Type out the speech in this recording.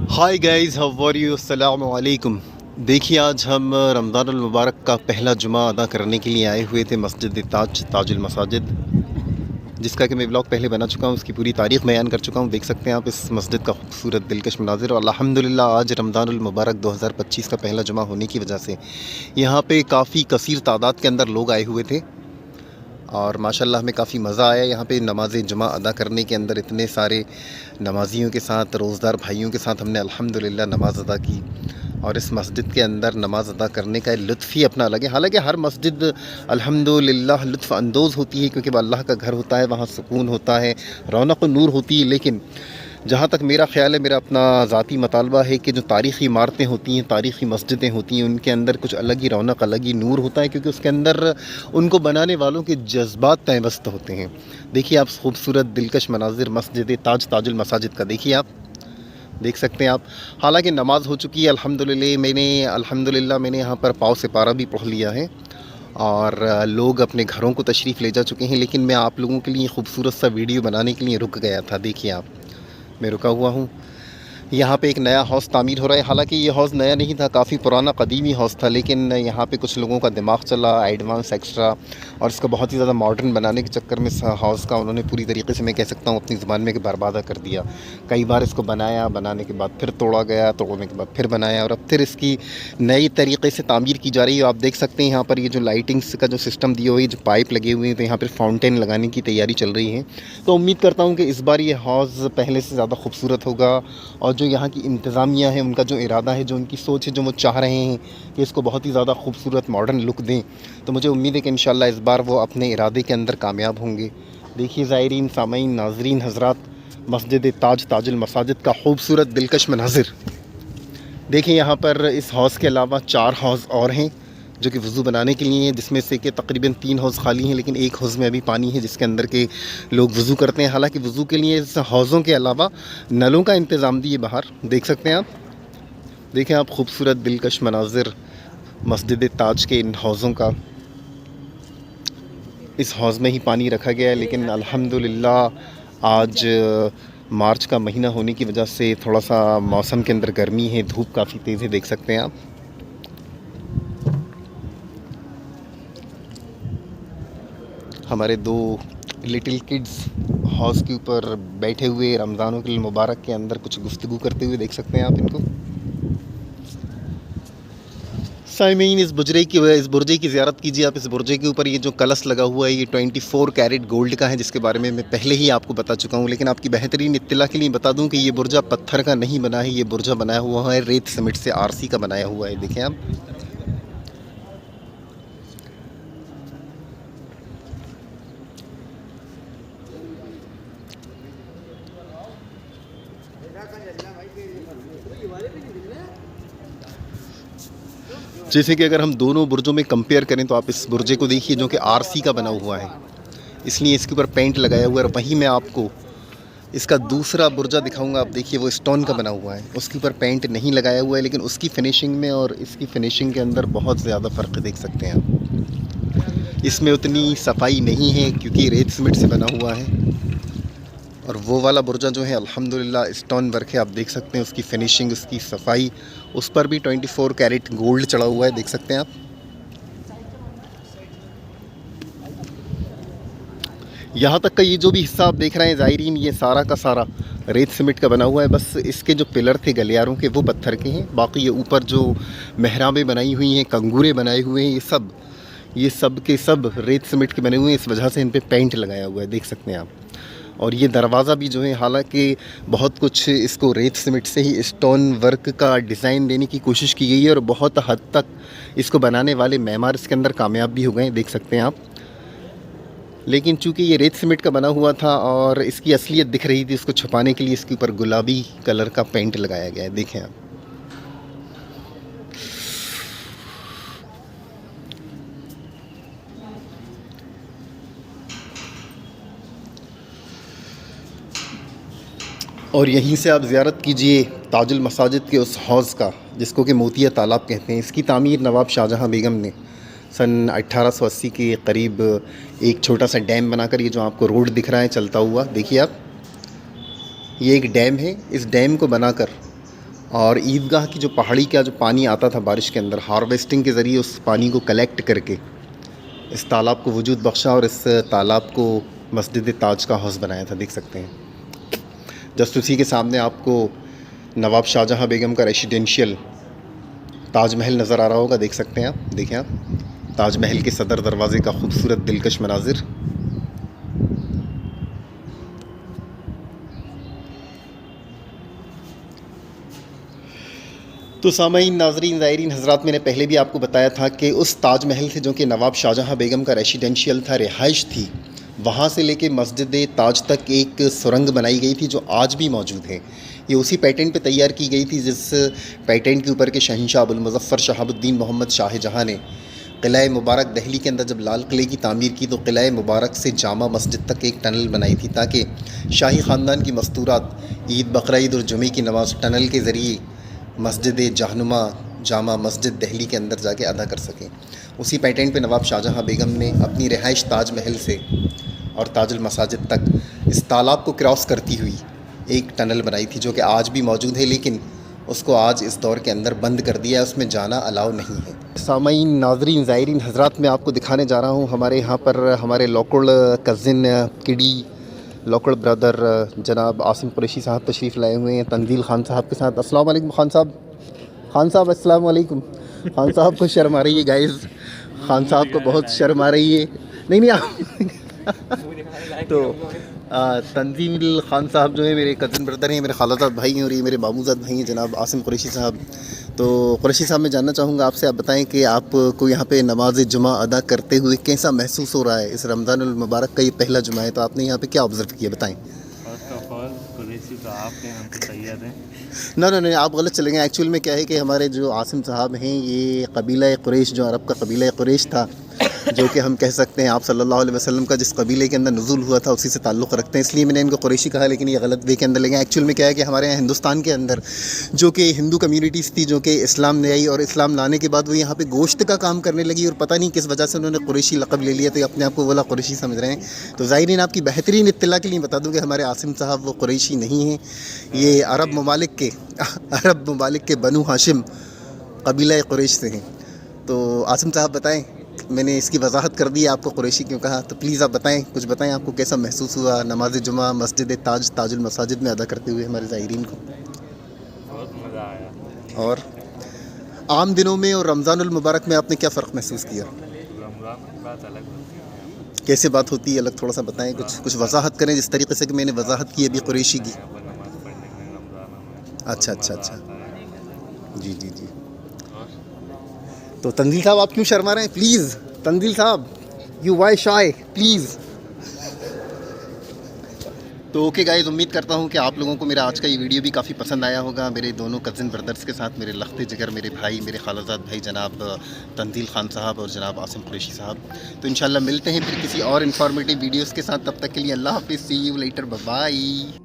Hi guys, how are you? अस्सलामु अलैकुम। देखिए, आज हम रमज़ानुल मुबारक का पहला जुमा अदा करने के लिए आए हुए थे मस्जिद ताजुल मसाजिद, जिसका कि मैं ब्लॉग पहले बना चुका हूँ। उसकी पूरी तारीख़ बयान कर चुका हूँ। देख सकते हैं आप इस मस्जिद का खूबसूरत दिलकश मनाज़िर। और अल्हम्दुलिल्लाह आज रमज़ानुल मुबारक 2025 का पहला जुमा होने की वजह से यहाँ पे काफ़ी कसीर तादाद के अंदर लोग आए हुए थे और माशाल्लाह हमें काफ़ी मज़ा आया यहाँ पे नमाज़ जुमा अदा करने के अंदर। इतने सारे नमाजियों के साथ, रोज़दार भाइयों के साथ हमने अल्हम्दुलिल्लाह नमाज़ अदा की। और इस मस्जिद के अंदर नमाज़ अदा करने का लुत्फ़ ही अपना अलग है। हालांकि हर मस्जिद अल्हम्दुलिल्लाह लुत्फ़ अंदोज़ होती है, क्योंकि वह अल्लाह का घर होता है, वहाँ सुकून होता है, रौनक और नूर होती है। लेकिन जहाँ तक मेरा ख़्याल है, मेरा अपना ज़ाती मतलबा है कि जो तारीख़ी इमारतें होती हैं, तारीख़ी मस्जिदें होती हैं, उनके अंदर कुछ अलग ही रौनक, अलग ही नूर होता है, क्योंकि उसके अंदर उनको बनाने वालों के जज्बात पैवस्त होते हैं। देखिए आप खूबसूरत दिलकश मनाजिर मस्जिद ताजुल मसाजिद का देखिए आप, देख सकते हैं आप। हालांकि नमाज़ हो चुकी है अल्हम्दुलिल्लाह मैंने यहाँ पर पाव से पारा भी पढ़ लिया है और लोग अपने घरों को तशरीफ़ ले जा चुके हैं। लेकिन मैं आप लोगों के लिए खूबसूरत सा वीडियो बनाने के लिए रुक गया था। देखिए आप, मैं रुका हुआ हूँ। यहाँ पे एक नया हौज़ तामीर हो रहा है। हालांकि ये हौज़ नया नहीं था, काफ़ी पुराना कदीमी हौज़ था, लेकिन यहाँ पे कुछ लोगों का दिमाग चला एडवांस एक्स्ट्रा, और इसको बहुत ही ज़्यादा मॉडर्न बनाने के चक्कर में इस हौज़ का उन्होंने पूरी तरीके से, मैं कह सकता हूँ अपनी ज़ुबान में, कि बर्बादा कर दिया। कई बार इसको बनाया, बनाने के बाद फिर तोड़ा गया, तोड़ने के बाद फिर बनाया, और अब फिर इसकी नई तरीके से तामीर की जा रही है। आप देख सकते हैं यहाँ पर ये जो लाइटिंग्स का जो सिस्टम दिया हुआ है, जो पाइप लगे हुए हैं, तो यहाँ पर फाउंटेन लगाने की तैयारी चल रही है। तो उम्मीद करता हूँ कि इस बार ये हौज़ पहले से ज़्यादा खूबसूरत होगा, और जो यहाँ की इंतज़ामिया है, उनका जो इरादा है, जो उनकी सोच है, जो वो चाह रहे हैं कि इसको बहुत ही ज़्यादा खूबसूरत मॉडर्न लुक दें, तो मुझे उम्मीद है कि इंशाल्लाह इस बार वो अपने इरादे के अंदर कामयाब होंगे। देखिए ज़ायरीन, सामाईन, नाज़रीन हज़रात, मस्जिद ताजुल मसाजिद का खूबसूरत दिलकश मनाज़िर। देखिए यहाँ पर इस हौज़ के अलावा 4 हौज़ और हैं जो कि वज़ू बनाने के लिए हैं, जिसमें से कि तकरीबन 3 हौज़ खाली हैं, लेकिन एक हौज़ में अभी पानी है जिसके अंदर के लोग वज़ू करते हैं। हालांकि वज़ू के लिए इस हौज़ों के अलावा नलों का इंतज़ाम भी है बाहर, देख सकते हैं आप। देखें आप खूबसूरत दिलकश मनाज़िर मस्जिद ताज के इन हौज़ों का। इस हौज़ में ही पानी रखा गया है, लेकिन अल्हम्दुलिल्लाह आज मार्च का महीना होने की वजह से थोड़ा सा मौसम के अंदर गर्मी है, धूप काफ़ी तेज़ है, देख सकते हैं आप। हमारे 2 लिटिल किड्स हौज़ के ऊपर बैठे हुए रमज़ानों के मुबारक के अंदर कुछ गुफ्तगू करते हुए देख सकते हैं आप इनको। साइमीन, इस बुर्जे की ज़ियारत कीजिए आप। इस बुर्जे के ऊपर ये जो कलश लगा हुआ है, ये 24 कैरेट गोल्ड का है, जिसके बारे में मैं पहले ही आपको बता चुका हूँ। लेकिन आपकी बेहतरीन इत्तला के लिए बता दूँ कि ये बुर्जा पत्थर का नहीं बना है, ये बुर्जा बनाया हुआ है रेत सीमेंट से, आरसी का बनाया हुआ है। देखें आप। जैसे कि अगर हम दोनों बुर्जों में कंपेयर करें, तो आप इस बुर्जे को देखिए जो कि आरसी का बना हुआ है, इसलिए इसके ऊपर पेंट लगाया हुआ है। और वहीं मैं आपको इसका दूसरा बुर्जा दिखाऊंगा। आप देखिए, वो स्टोन का बना हुआ है, उसके ऊपर पेंट नहीं लगाया हुआ है, लेकिन उसकी फिनिशिंग में और इसकी फिनिशिंग के अंदर बहुत ज़्यादा फ़र्क देख सकते हैं आप। इसमें उतनी सफाई नहीं है क्योंकि रेत सीमेंट से बना हुआ है, और वो वाला बुर्जा जो है अल्हम्दुलिल्लाह स्टोन वर्क है। आप देख सकते हैं उसकी फिनिशिंग, उसकी सफाई, उस पर भी 24 कैरेट गोल्ड चढ़ा हुआ है, देख सकते हैं आप। यहाँ तक का ये जो भी हिस्सा आप देख रहे हैं ज़ायरीन, ये सारा का सारा रेत सीमेंट का बना हुआ है। बस इसके जो पिलर थे गलियारों के, वो पत्थर के हैं। बाकी ये ऊपर जो मेहराबें बनाई हुई हैं, कंगूरे बनाए हुए हैं, ये सब के सब रेत सीमेंट के बने हुए हैं। इस वजह से इन पे पेंट लगाया हुआ है, देख सकते हैं आप। और ये दरवाज़ा भी जो है, हालांकि बहुत कुछ इसको रेत सीमेंट से ही स्टोन वर्क का डिज़ाइन देने की कोशिश की गई है, और बहुत हद तक इसको बनाने वाले मेमार इसके अंदर कामयाब भी हो गए, देख सकते हैं आप। लेकिन चूंकि ये रेत सीमेंट का बना हुआ था और इसकी असलियत दिख रही थी, इसको छुपाने के लिए इसके ऊपर गुलाबी कलर का पेंट लगाया गया है, देखें आप। और यहीं से आप ज़ियारत कीजिए ताजुल मसाजिद के उस हौज़ का, जिसको कि मोतिया तालाब कहते हैं। इसकी तामीर नवाब शाहजहाँ बेगम ने सन 1880 के करीब एक छोटा सा डैम बनाकर, ये जो आपको रोड दिख रहा है चलता हुआ, देखिए आप, ये एक डैम है। इस डैम को बनाकर और ईदगाह की जो पहाड़ी का जो पानी आता था बारिश के अंदर, हार्वेस्टिंग के ज़रिए उस पानी को कलेक्ट करके इस तालाब को वजूद बख्शा और इस तालाब को मस्जिद ताज का हाउस बनाया था। देख सकते हैं जस्ट उसी के सामने आपको नवाब शाहजहाँ बेगम का रेसिडेंशियल ताजमहल नज़र आ रहा होगा। देख सकते हैं आप, देखें आप ताजमहल के सदर दरवाज़े का खूबसूरत दिलकश मनाजिर। तो सामाईन, नाज़रीन, ज़ायरीन हज़रात, मैंने पहले भी आपको बताया था कि उस ताजमहल से जो कि नवाब शाहजहाँ बेगम का रेसिडेंशियल था, रिहाइश थी, वहाँ से लेके मस्जिद ताज तक एक सुरंग बनाई गई थी जो आज भी मौजूद है। ये उसी पैटर्न पे तैयार की गई थी जिस पैटर्न के ऊपर के शहंशाह अबुल मुज़फ़्फ़र शहाबुद्दीन मोहम्मद शाहजहाँ ने किला मुबारक दिल्ली के अंदर जब लाल किले की तामीर की तो किला मुबारक से जामा मस्जिद तक एक टनल बनाई थी ताकि शाही ख़ानदान की मस्तूरात ईद, बकरा ईद और जुमे की नमाज़ टनल के ज़रिए मस्जिद जहनुमा जामा मस्जिद दिल्ली के अंदर जाके अदा कर सकें। उसी पैटर्न पे नवाब शाहजहाँ बेगम ने अपनी रिहाइश ताजमहल से और ताजुल मसाजिद तक इस तालाब को क्रॉस करती हुई एक टनल बनाई थी जो कि आज भी मौजूद है, लेकिन उसको आज इस दौर के अंदर बंद कर दिया है, उसमें जाना अलाउ नहीं है। सामाईन, नाज़रीन, ज़ायरीन हज़रात, मैं आपको दिखाने जा रहा हूँ हमारे यहाँ पर हमारे लोकल कज़िन किडी लोकल ब्रदर जनाब आसिम कुरैशी साहब तशरीफ़ लाए हुए हैं तंजील खान साहब के साथ। अस्सलाम वालेकुम खान साहब। खान साहब अस्सलाम वालेकुम। खान साहब को शर्म आ रही है गाइस, खान साहब को बहुत शर्म आ रही है। नहीं आप तो तंजील खान साहब जो है मेरे कज़न ब्रदर हैं, मेरे खालाजाद भाई हैं और ये मेरे मामूजाद भाई हैं जनाब आसिम कुरैशी साहब। तो कुरैशी साहब, मैं जानना चाहूँगा आपसे, आप बताएं कि आपको यहाँ पे नमाज जुमा अदा करते हुए कैसा महसूस हो रहा है? इस रमज़ानुल मुबारक का ये पहला जुमा है, तो आपने यहाँ पे क्या ऑब्ज़र्व किया, बताएं। तो आपके यहाँ पे तैयार हैं? नहीं, आप गलत चले गए। एक्चुअल में क्या है कि हमारे जो आसिम साहब हैं ये कबीला कुरैश, जो अरब का कबीला कुरैश था, जो कि हम कह सकते हैं आप सल्लल्लाहु अलैहि वसल्लम का जिस कबीले के अंदर नुज़ूल हुआ था उसी से ताल्लुक़ रखते हैं, इसलिए मैंने इनको कुरैशी कहा, लेकिन ये गलत वे के अंदर लगे। एक्चुअल में क्या है कि हमारे यहाँ हिंदुस्तान के अंदर जो कि हिंदू कम्युनिटीज़ थी जो कि इस्लाम ले आई और इस्लाम लाने के बाद वो यहाँ पे गोश्त का काम करने लगी और पता नहीं किस वजह से उन्होंने कुरैशी लक़ब ले लिया, तो अपने आप को वाला कुरैशी समझ रहे हैं। तो ज़ाहिरीन, आपकी बेहतरीन इत्तला के लिए बता दूँ कि हमारे आसिम साहब वो कुरैशी नहीं हैं, ये अरब ममालिक के बनु हाशिम कबीला कुरैश से हैं। तो आसिम साहब बताएं, मैंने इसकी वजाहत कर दी है आपको कुरैशी क्यों कहा, तो प्लीज़ आप बताएं, कुछ बताएं आपको कैसा महसूस हुआ नमाज जुमा मस्जिद ताजुल मसाजिद में अदा करते हुए हमारे ज़ायरीन को? बहुत मज़ा आया। और आम दिनों में और रमज़ानुल मुबारक में आपने क्या फ़र्क महसूस किया? रमज़ान की बात अलग होती है। कैसे बात होती है अलग? थोड़ा सा बताएं, कुछ वजाहत करें जिस तरीके से कि मैंने वजाहत की अभी कुरैशी की। नमाज़ पढ़ने में रमज़ान में अच्छा। जी। तो तंजील साहब, आप क्यों शर्मा रहे हैं? प्लीज़ तंजील साहब, यू वाई शाय, प्लीज़। तो ओके गाइस, उम्मीद करता हूँ कि आप लोगों को मेरा आज का ये वीडियो भी काफ़ी पसंद आया होगा, मेरे दोनों कज़न ब्रदर्स के साथ, मेरे लख्ते जिगर, मेरे भाई, मेरे खालाजाद भाई जनाब तंजील खान साहब और जनाब आसिम कुरैशी साहब। तो इंशाल्लाह मिलते हैं फिर किसी और इन्फॉर्मेटिव वीडियोज़ के साथ, तब तक के लिए अल्लाह हाफ़िज़, सी यू लेटर, बाय बाय।